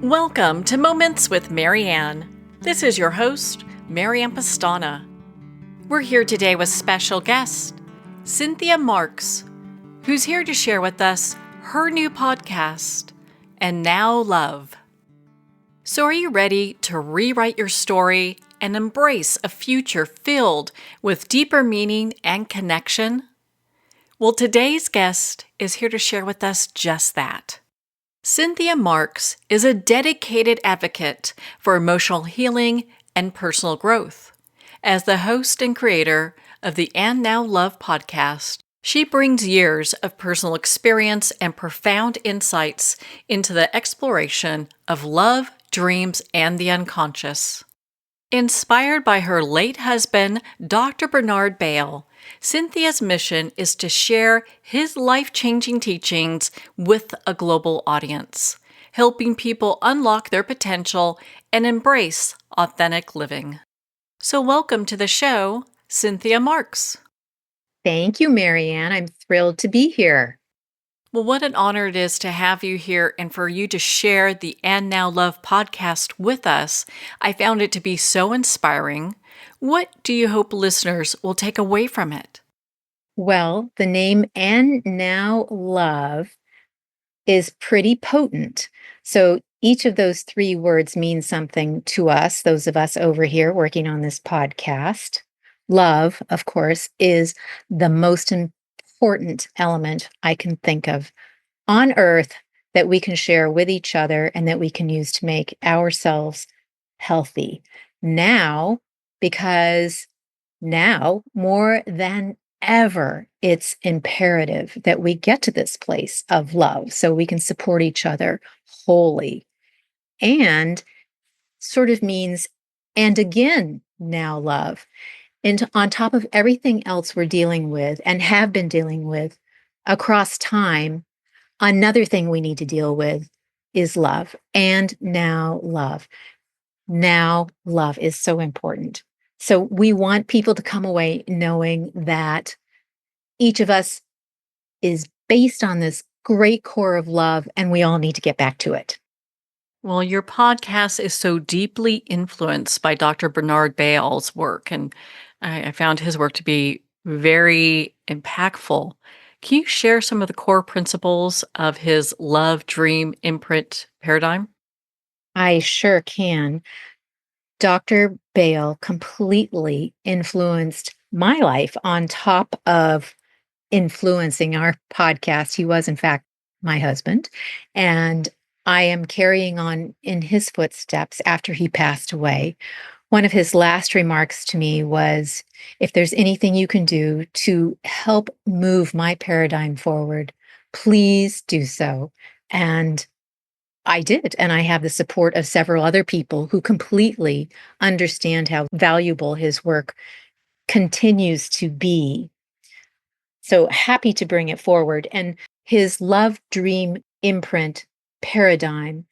Welcome to Moments with Marianne. This is your host, Marianne Pastana. We're here today with special guest, Cynthia Marks, who's here to share with us her new podcast, And Now Love. So are you ready to rewrite your story and embrace a future filled with deeper meaning and connection? Well, today's guest is here to share with us just that. Cynthia Marks is a dedicated advocate for emotional healing and personal growth. As the host and creator of the And Now Love podcast, she brings years of personal experience and profound insights into the exploration of love, dreams, and the unconscious. Inspired by her late husband, Dr. Bernard Bale, Cynthia's mission is to share his life-changing teachings with a global audience, helping people unlock their potential and embrace authentic living. So welcome to the show, Cynthia Marks. Thank you, Marianne. I'm thrilled to be here. Well, what an honor it is to have you here and for you to share the And Now Love podcast with us. I found it to be so inspiring. What do you hope listeners will take away from it? Well, the name And Now Love is pretty potent. So each of those three words means something to us, those of us over here working on this podcast. Love, of course, is the most important element I can think of on earth that we can share with each other and that we can use to make ourselves healthy now, because now more than ever, it's imperative that we get to this place of love so we can support each other wholly. And sort of means, and again, now love. And on top of everything else we're dealing with and have been dealing with across time, another thing we need to deal with is love. And now love. Now love is so important. So we want people to come away knowing that each of us is based on this great core of love, and we all need to get back to it. Well, your podcast is so deeply influenced by Dr. Bernard Bale's work, and I found his work to be very impactful. Can you share some of the core principles of his love dream imprint paradigm? I sure can. Dr. Bale completely influenced my life on top of influencing our podcast. He was, in fact, my husband. And I am carrying on in his footsteps after he passed away. One of his last remarks to me was, if there's anything you can do to help move my paradigm forward, please do so. And I did. And I have the support of several other people who completely understand how valuable his work continues to be. So happy to bring it forward. And his love dream imprint paradigm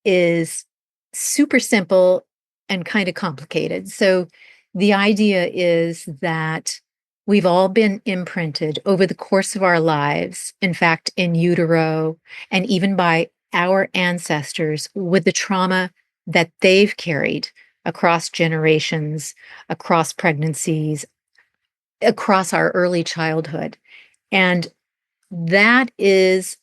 is super simple and kind of complicated. So the idea is that we've all been imprinted over the course of our lives, in fact, in utero, and even by our ancestors with the trauma that they've carried across generations, across pregnancies, across our early childhood. And that is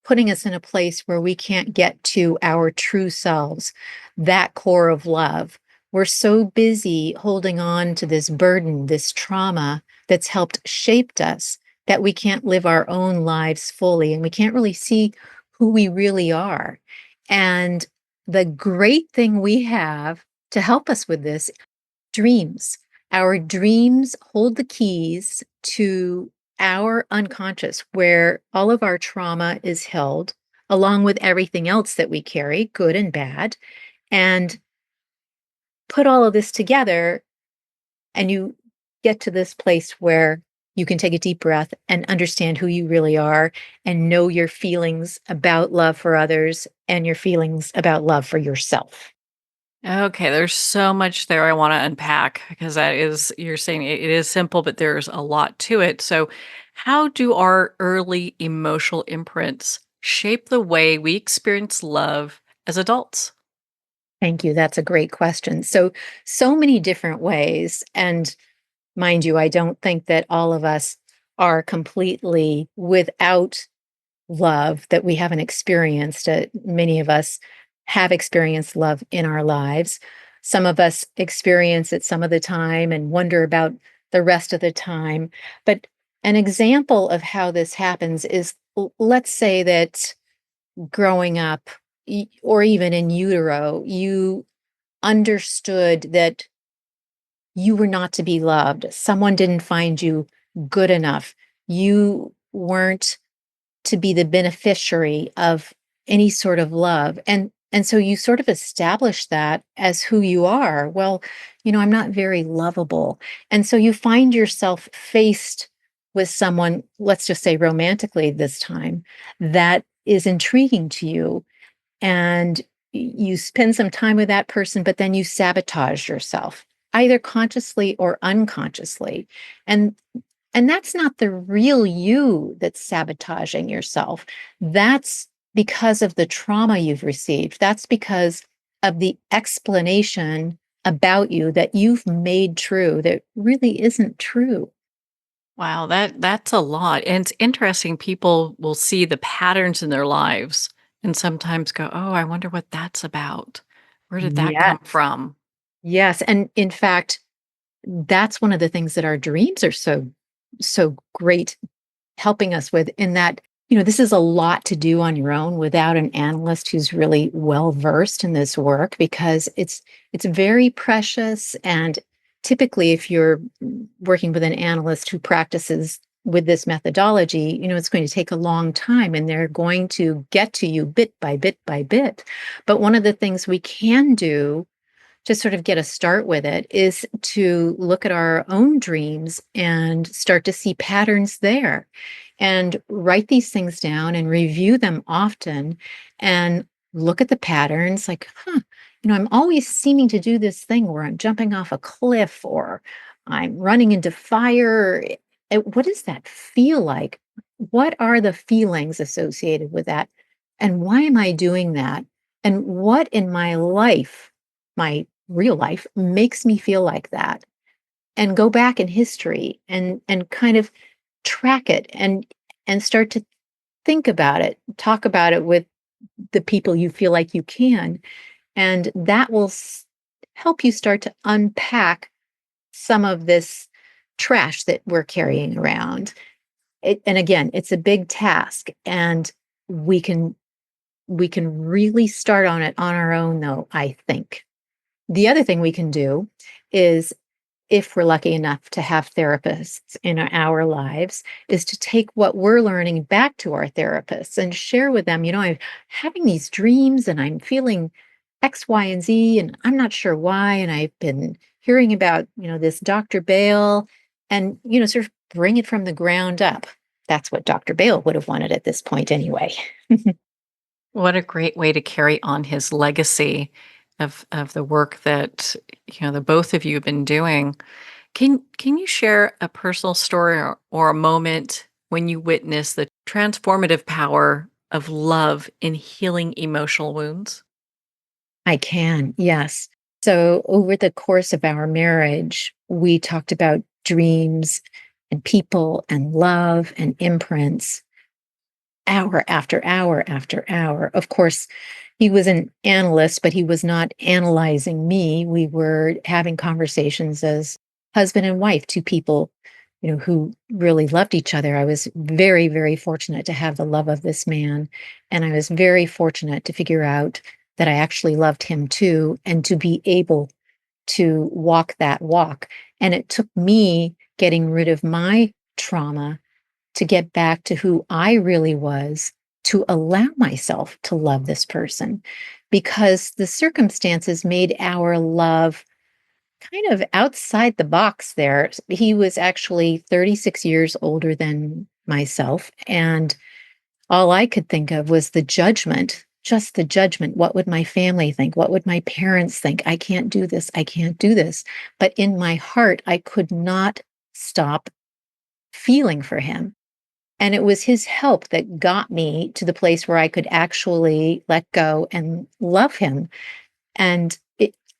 putting us in a place where we can't get to our true selves, that core of love. We're so busy holding on to this burden, this trauma that's helped shaped us, that we can't live our own lives fully and we can't really see who we really are. And the great thing we have to help us with this, dreams. Our dreams hold the keys to our unconscious, where all of our trauma is held, along with everything else that we carry, good and bad. And put all of this together, and you get to this place where you can take a deep breath and understand who you really are and know your feelings about love for others and your feelings about love for yourself. Okay, there's so much there I want to unpack because that is, you're saying it is simple, but there's a lot to it. So, how do our early emotional imprints shape the way we experience love as adults? Thank you. That's a great question. So many different ways. And mind you, I don't think that all of us are completely without love that we haven't experienced. Many of us have experienced love in our lives. Some of us experience it some of the time and wonder about the rest of the time. But an example of how this happens is let's say that growing up, or even in utero, you understood that you were not to be loved. Someone didn't find you good enough. You weren't to be the beneficiary of any sort of love. And so you sort of establish that as who you are. Well, I'm not very lovable. And so you find yourself faced with someone, let's just say romantically this time, that is intriguing to you, and you spend some time with that person, but then you sabotage yourself, either consciously or unconsciously. And and that's not the real you that's sabotaging yourself. That's because of the trauma you've received. That's because of the explanation about you that you've made true that really isn't true. Wow, that's a lot. And it's interesting, people will see the patterns in their lives and sometimes go, "Oh, I wonder what that's about. Where did that come Yes. from?" Yes. And in fact, that's one of the things that our dreams are so great helping us with, in that this is a lot to do on your own without an analyst who's really well versed in this work, because it's very precious. And typically, if you're working with an analyst who practices with this methodology, it's going to take a long time, and they're going to get to you bit by bit by bit. But one of the things we can do to sort of get a start with it is to look at our own dreams and start to see patterns there, and write these things down and review them often, and look at the patterns like, I'm always seeming to do this thing where I'm jumping off a cliff, or I'm running into fire. What does that feel like? What are the feelings associated with that? And why am I doing that? And what in my life, my real life, makes me feel like that? And go back in history and kind of track it, and start to think about it, talk about it with the people you feel like you can, and that will help you start to unpack some of this trash that we're carrying around. And again, it's a big task, and we can we can really start on it on our own, though, I think. The other thing we can do is, if we're lucky enough to have therapists in our lives, is to take what we're learning back to our therapists and share with them, I'm having these dreams and I'm feeling X, Y, and Z, and I'm not sure why. And I've been hearing about, this Dr. Bale, and, sort of bring it from the ground up. That's what Dr. Bale would have wanted at this point anyway. What a great way to carry on his legacy of the work that, the both of you have been doing. Can you share a personal story, or a moment when you witnessed the transformative power of love in healing emotional wounds? I can, yes. So, over the course of our marriage, we talked about dreams and people and love and imprints, hour after hour after hour. Of course, he was an analyst, but he was not analyzing me. We were having conversations as husband and wife, two people, who really loved each other. I was very, very fortunate to have the love of this man. And I was very fortunate to figure out that I actually loved him too, and to be able to walk that walk. And it took me getting rid of my trauma to get back to who I really was, to allow myself to love this person, because the circumstances made our love kind of outside the box there. He was actually 36 years older than myself. And all I could think of was the judgment, just the judgment. What would my family think? What would my parents think? I can't do this. I can't do this. But in my heart, I could not stop feeling for him. And it was his help that got me to the place where I could actually let go and love him. And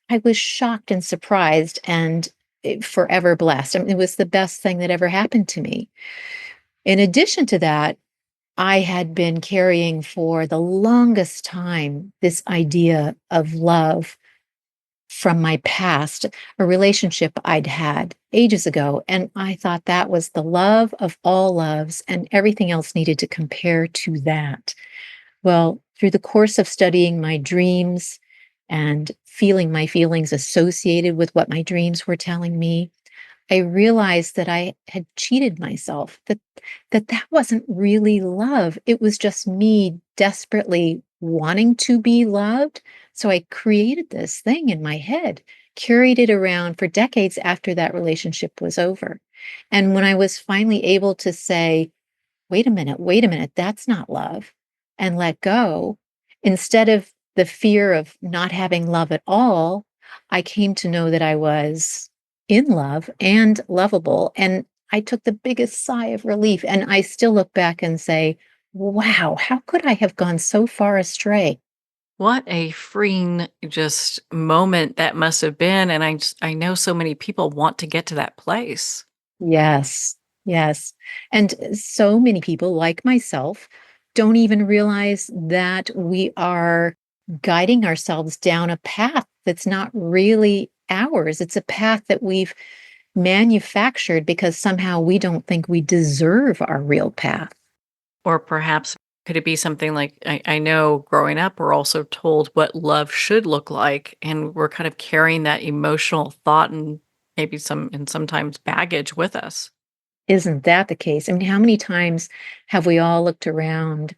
I was shocked and surprised and forever blessed. I mean, it was the best thing that ever happened to me. In addition to that, I had been carrying for the longest time this idea of love from my past, a relationship I'd had ages ago. And I thought that was the love of all loves, and everything else needed to compare to that. Well, through the course of studying my dreams and feeling my feelings associated with what my dreams were telling me, I realized that I had cheated myself, that wasn't really love. It was just me desperately wanting to be loved. So I created this thing in my head, carried it around for decades after that relationship was over. And when I was finally able to say, wait a minute, that's not love, and let go, instead of the fear of not having love at all, I came to know that I was in love and lovable. And I took the biggest sigh of relief. And I still look back and say, wow, how could I have gone so far astray? What a freeing just moment that must have been, and I know so many people want to get to that place. Yes, yes. And so many people, like myself, don't even realize that we are guiding ourselves down a path that's not really ours. It's a path that we've manufactured because somehow we don't think we deserve our real path. Or perhaps could it be something like I know growing up, we're also told what love should look like, and we're kind of carrying that emotional thought and maybe sometimes baggage with us. Isn't that the case? I mean, how many times have we all looked around,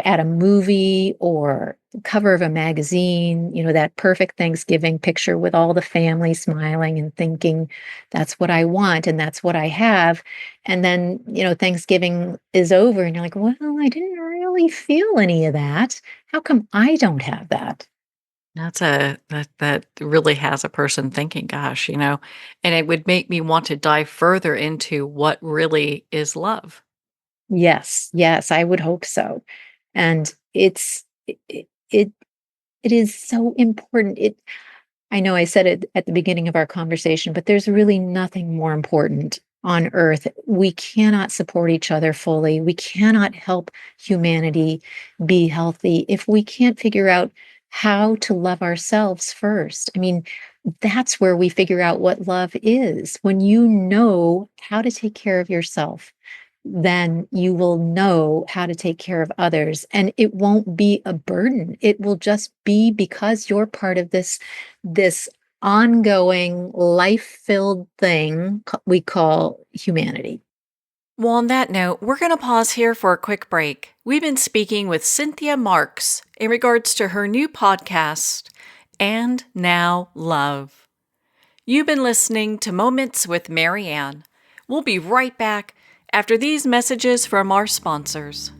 at a movie or the cover of a magazine, that perfect Thanksgiving picture with all the family smiling and thinking, that's what I want and that's what I have. And then, Thanksgiving is over and you're like, well, I didn't really feel any of that. How come I don't have that? That really has a person thinking, gosh, and it would make me want to dive further into what really is love. Yes, yes, I would hope so. And it it is so important. I know I said it at the beginning of our conversation, but there's really nothing more important on earth. We cannot support each other fully. We cannot help humanity be healthy if we can't figure out how to love ourselves first. I mean, that's where we figure out what love is. When you know how to take care of yourself, then you will know how to take care of others, and it won't be a burden. It will just be because you're part of this ongoing life-filled thing we call humanity. Well, on that note, we're going to pause here for a quick break. We've been speaking with Cynthia Marks in regards to her new podcast, And Now Love. You've been listening to Moments with Marianne. We'll be right back after these messages from our sponsors.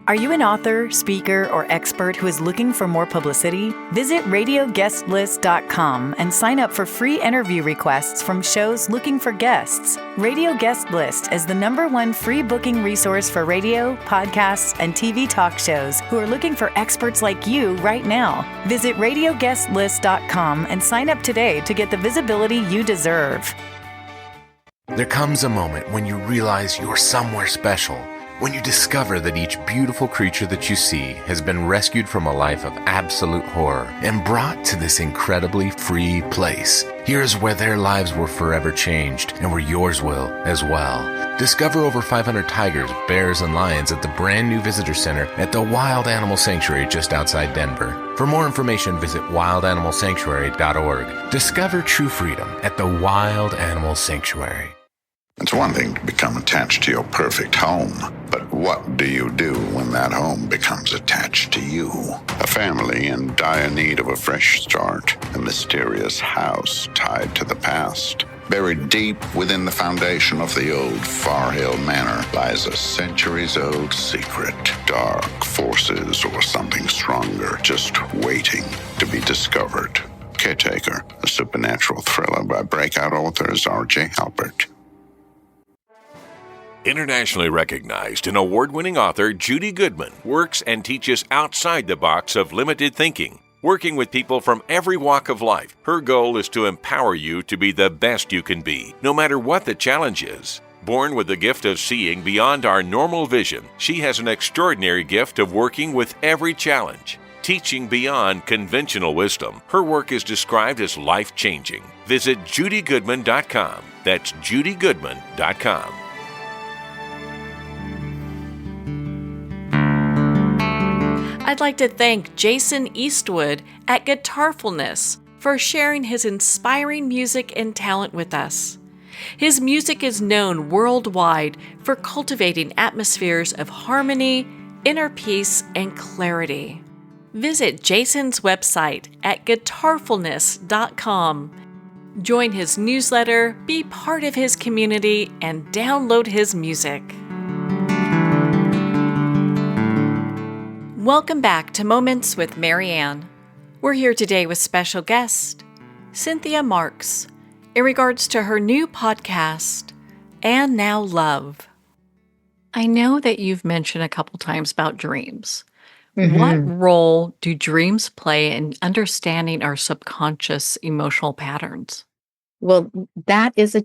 Are you an author, speaker, or expert who is looking for more publicity? Visit radioguestlist.com and sign up for free interview requests from shows looking for guests. Radio Guest List is the #1 free booking resource for radio, podcasts, and TV talk shows who are looking for experts like you right now. Visit radioguestlist.com and sign up today to get the visibility you deserve. There comes a moment when you realize you're somewhere special. When you discover that each beautiful creature that you see has been rescued from a life of absolute horror and brought to this incredibly free place. Here's where their lives were forever changed and where yours will as well. Discover over 500 tigers, bears, and lions at the brand new visitor center at the Wild Animal Sanctuary just outside Denver. For more information, visit wildanimalsanctuary.org. Discover true freedom at the Wild Animal Sanctuary. It's one thing to become attached to your perfect home, but what do you do when that home becomes attached to you? A family in dire need of a fresh start, a mysterious house tied to the past. Buried deep within the foundation of the old Far Hill Manor lies a centuries-old secret. Dark forces or something stronger just waiting to be discovered. Caretaker, a supernatural thriller by breakout authors R.J. Halpert. Internationally recognized and award-winning author Judy Goodman works and teaches outside the box of limited thinking. Working with people from every walk of life, her goal is to empower you to be the best you can be, no matter what the challenge is. Born with the gift of seeing beyond our normal vision, she has an extraordinary gift of working with every challenge. Teaching beyond conventional wisdom, her work is described as life-changing. Visit judygoodman.com. That's judygoodman.com. I'd like to thank Jason Eastwood at Guitarfulness for sharing his inspiring music and talent with us. His music is known worldwide for cultivating atmospheres of harmony, inner peace, and clarity. Visit Jason's website at guitarfulness.com. Join his newsletter, be part of his community, and download his music. Welcome back to Moments with Marianne. We're here today with special guest, Cynthia Marks, in regards to her new podcast, And Now Love. I know that you've mentioned a couple times about dreams. What role do dreams play in understanding our subconscious emotional patterns? Well, that is a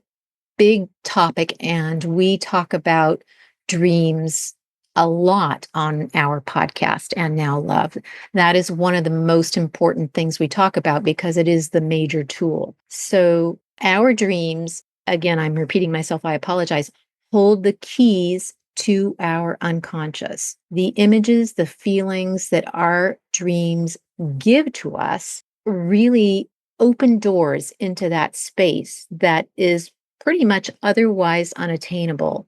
big topic, and we talk about dreams a lot on our podcast, And Now Love. That is one of the most important things we talk about because it is the major tool. So our dreams, again, I'm repeating myself, I apologize, hold the keys to our unconscious. The images, the feelings that our dreams give to us really open doors into that space that is pretty much otherwise unattainable.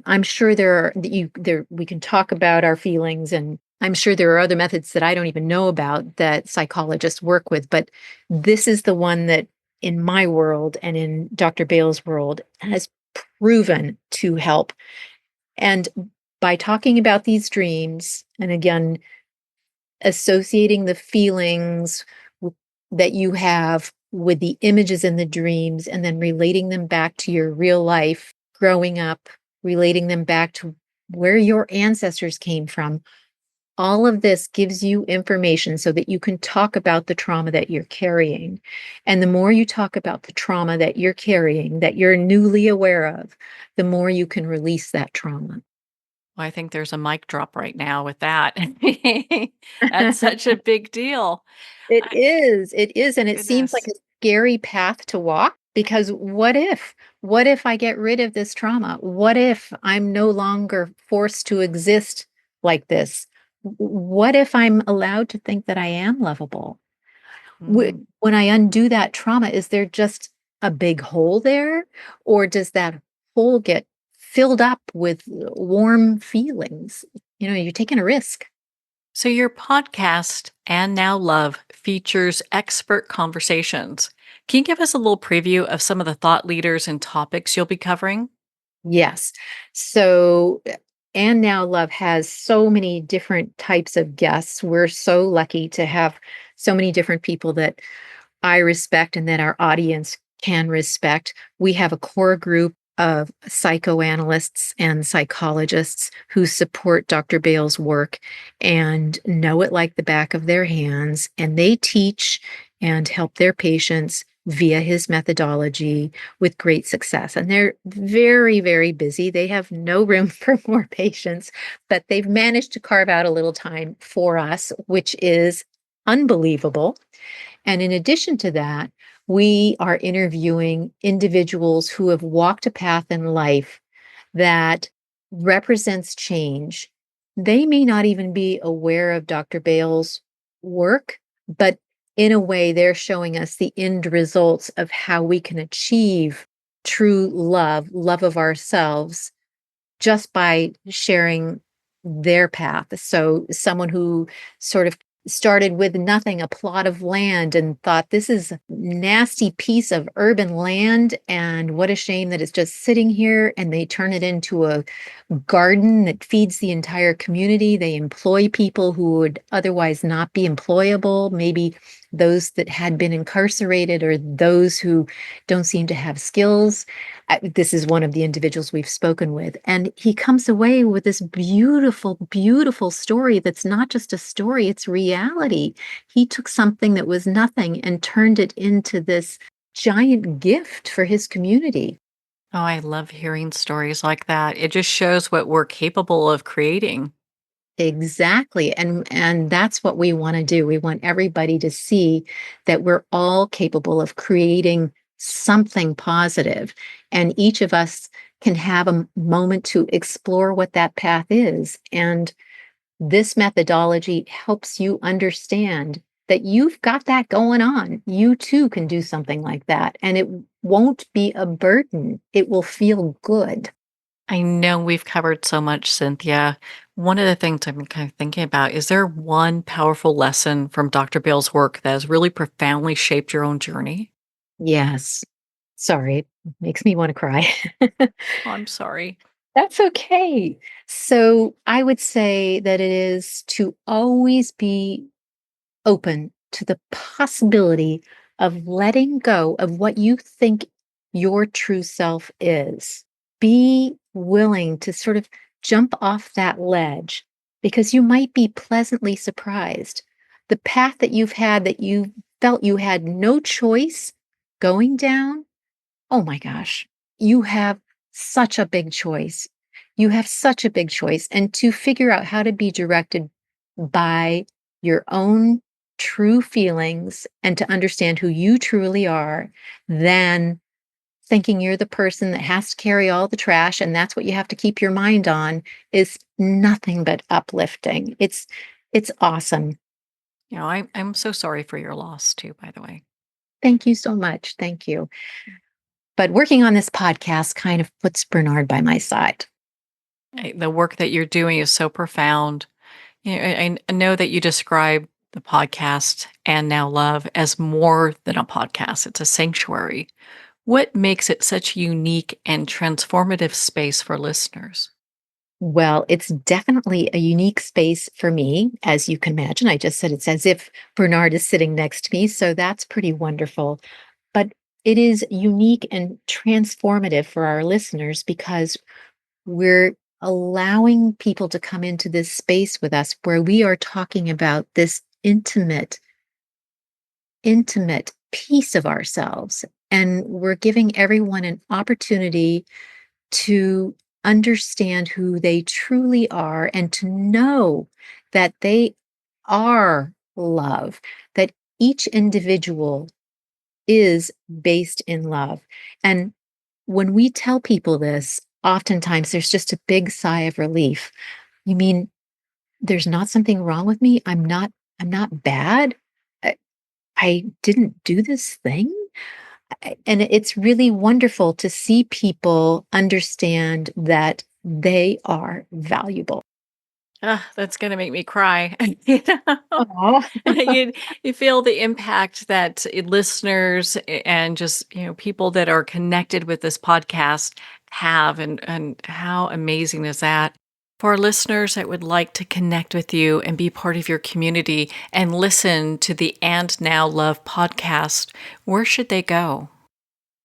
I'm sure we can talk about our feelings, and I'm sure there are other methods that I don't even know about that psychologists work with, but this is the one that in my world and in Dr. Bale's world has proven to help. And by talking about these dreams, and again, associating the feelings that you have with the images in the dreams, and then relating them back to your real life, growing up, relating them back to where your ancestors came from, all of this gives you information so that you can talk about the trauma that you're carrying. And the more you talk about the trauma that you're carrying, that you're newly aware of, the more you can release that trauma. Well, I think there's a mic drop right now with that. That's such a big deal. It is. And it seems like Goodness. a scary path to walk because what if? What if I get rid of this trauma? What if I'm no longer forced to exist like this? What if I'm allowed to think that I am lovable? Mm. When I undo that trauma, is there just a big hole there? Or does that hole get filled up with warm feelings? You're taking a risk. So your podcast, And Now Love, features expert conversations. Can you give us a little preview of some of the thought leaders and topics you'll be covering? Yes. So, And Now Love has so many different types of guests. We're so lucky to have so many different people that I respect and that our audience can respect. We have a core group of psychoanalysts and psychologists who support Dr. Bale's work and know it like the back of their hands. And they teach and help their patients via his methodology with great success. And they're very, very busy. They have no room for more patients, but they've managed to carve out a little time for us, which is unbelievable. And in addition to that, we are interviewing individuals who have walked a path in life that represents change. They may not even be aware of Dr. Bale's work, but in a way, they're showing us the end results of how we can achieve true love of ourselves, just by sharing their path. So someone who sort of started with nothing, a plot of land, and thought this is a nasty piece of urban land, and what a shame that it's just sitting here, and they turn it into a garden that feeds the entire community. They employ people who would otherwise not be employable, maybe those that had been incarcerated or those who don't seem to have skills. This is one of the individuals we've spoken with. And he comes away with this beautiful, beautiful story that's not just a story, it's reality. He took something that was nothing and turned it into this giant gift for his community. Oh, I love hearing stories like that. It just shows what we're capable of creating. Exactly. And that's what we want to do. We want everybody to see that we're all capable of creating something positive, and each of us can have a moment to explore what that path is. And this methodology helps you understand that you've got that going on. You too can do something like that, and it won't be a burden. It will feel good. I know we've covered so much, Cynthia. One of the things I'm kind of thinking about, is there one powerful lesson from Dr. Bill's work that has really profoundly shaped your own journey? Yes. Sorry, it makes me want to cry. Oh, I'm sorry. That's okay. So I would say that it is to always be open to the possibility of letting go of what you think your true self is. Be willing to sort of jump off that ledge because you might be pleasantly surprised. The path that you've had that you felt you had no choice going down, oh my gosh, you have such a big choice. You have such a big choice. And to figure out how to be directed by your own true feelings and to understand who you truly are, than thinking you're the person that has to carry all the trash and that's what you have to keep your mind on, is nothing but uplifting. It's awesome. I'm so sorry for your loss too, by the way. Thank you so much. Thank you. But working on this podcast kind of puts Bernard by my side. The work that you're doing is so profound. I know that you describe the podcast And Now Love as more than a podcast. It's a sanctuary. What makes it such a unique and transformative space for listeners? Well, it's definitely a unique space for me, as you can imagine. I just said it's as if Bernard is sitting next to me, so that's pretty wonderful. But it is unique and transformative for our listeners because we're allowing people to come into this space with us where we are talking about this intimate piece of ourselves. And we're giving everyone an opportunity to understand who they truly are and to know that they are love, that each individual is based in love. And when we tell people this, oftentimes there's just a big sigh of relief. You mean there's not something wrong with me? I'm not bad. I didn't do this thing. And it's really wonderful to see people understand that they are valuable. That's going to make me cry. You know? Aw. you, you feel the impact that listeners and just people that are connected with this podcast have, and how amazing is that? For our listeners that would like to connect with you and be part of your community and listen to the And Now Love podcast, where should they go?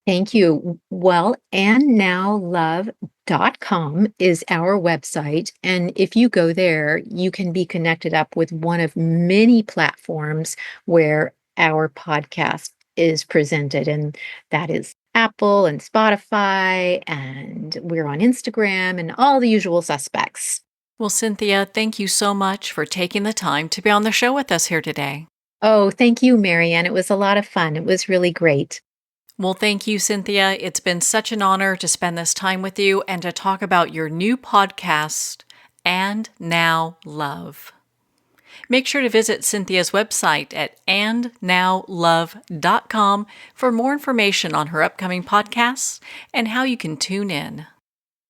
Thank you. Well, andnowlove.com is our website. And if you go there, you can be connected up with one of many platforms where our podcast is presented. And that is Apple and Spotify, and we're on Instagram and all the usual suspects. Well, Cynthia, thank you so much for taking the time to be on the show with us here today. Oh, thank you, Marianne. It was a lot of fun. It was really great. Well, thank you, Cynthia. It's been such an honor to spend this time with you and to talk about your new podcast, And Now Love. Make sure to visit Cynthia's website at andnowlove.com for more information on her upcoming podcasts and how you can tune in.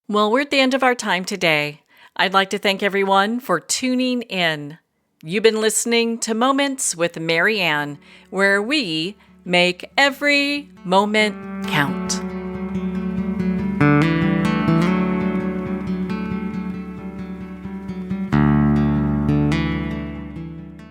Well, we're at the end of our time today. I'd like to thank everyone for tuning in. You've been listening to Moments with Marianne, where we make every moment count.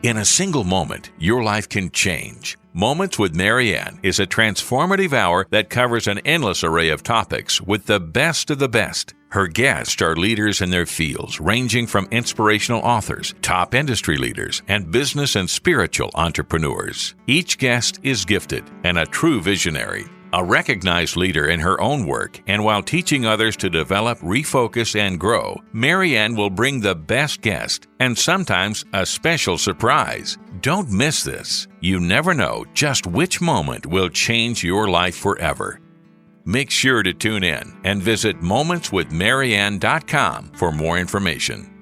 In a single moment, your life can change. Moments with Marianne is a transformative hour that covers an endless array of topics with the best of the best. Her guests are leaders in their fields, ranging from inspirational authors, top industry leaders, and business and spiritual entrepreneurs. Each guest is gifted and a true visionary, a recognized leader in her own work, and while teaching others to develop, refocus, and grow, Marianne will bring the best guest and sometimes a special surprise. Don't miss this. You never know just which moment will change your life forever. Make sure to tune in and visit momentswithmarianne.com for more information.